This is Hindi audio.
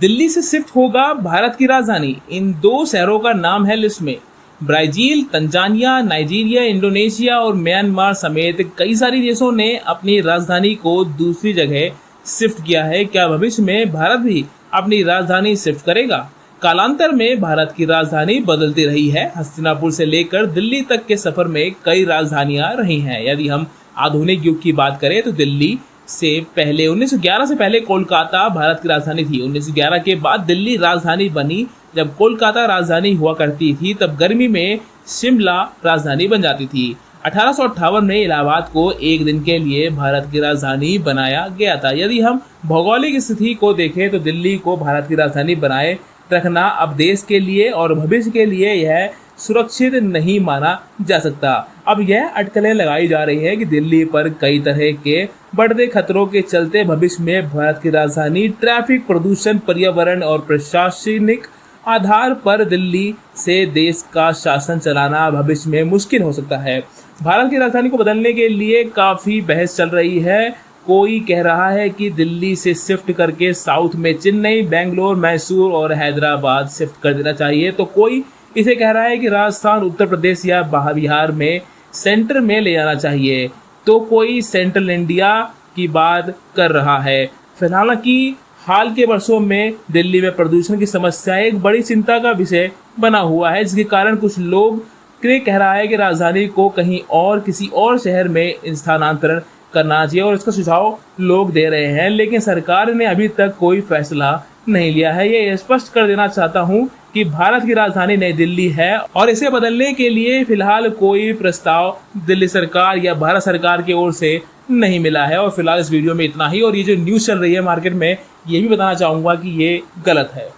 दिल्ली से शिफ्ट होगा भारत की राजधानी। इन 2 शहरों का नाम है लिस्ट में। ब्राजील, तंजानिया, नाइजीरिया, इंडोनेशिया और म्यांमार समेत कई सारे देशों ने अपनी राजधानी को दूसरी जगह शिफ्ट किया है। क्या भविष्य में भारत भी अपनी राजधानी शिफ्ट करेगा? कालांतर में भारत की राजधानी बदलती रही है। हस्तिनापुर से लेकर दिल्ली तक के सफर में कई राजधानियां रही हैं। यदि हम आधुनिक युग की बात करें तो दिल्ली से पहले 1911 से पहले कोलकाता भारत की राजधानी थी। 1911 के बाद दिल्ली राजधानी बनी। जब कोलकाता राजधानी हुआ करती थी तब गर्मी में शिमला राजधानी बन जाती थी। 1858 में इलाहाबाद को एक दिन के लिए भारत की राजधानी बनाया गया था। यदि हम भौगोलिक स्थिति को देखें तो दिल्ली को भारत की राजधानी बनाए रखना अब देश के लिए और भविष्य के लिए यह सुरक्षित नहीं माना जा सकता। अब यह अटकलें लगाई जा रही है कि दिल्ली पर कई तरह के बढ़ते खतरों के चलते भविष्य में भारत की राजधानी ट्रैफिक, प्रदूषण, पर्यावरण और प्रशासनिक आधार पर दिल्ली से देश का शासन चलाना भविष्य में मुश्किल हो सकता है। भारत की राजधानी को बदलने के लिए काफी बहस चल रही है। कोई कह रहा है कि दिल्ली से शिफ्ट करके साउथ में चेन्नई, बेंगलोर, मैसूर और हैदराबाद शिफ्ट कर देना चाहिए, तो कोई इसे कह रहा है कि राजस्थान, उत्तर प्रदेश या बिहार में सेंटर में ले जाना चाहिए, तो कोई सेंट्रल इंडिया की बात कर रहा है। फिलहाल की हाल के वर्षों में दिल्ली में प्रदूषण की समस्या एक बड़ी चिंता का विषय बना हुआ है, जिसके कारण कुछ लोग कह रहा है कि राजधानी को कहीं और किसी और शहर में स्थानांतरण करना चाहिए और इसका सुझाव लोग दे रहे हैं, लेकिन सरकार ने अभी तक कोई फैसला नहीं लिया है। ये स्पष्ट कर देना चाहता हूं कि भारत की राजधानी नई दिल्ली है और इसे बदलने के लिए फिलहाल कोई प्रस्ताव दिल्ली सरकार या भारत सरकार की ओर से नहीं मिला है। और फिलहाल इस वीडियो में इतना ही। और ये जो न्यूज़ चल रही है मार्केट में, ये भी बताना चाहूंगा कि ये गलत है।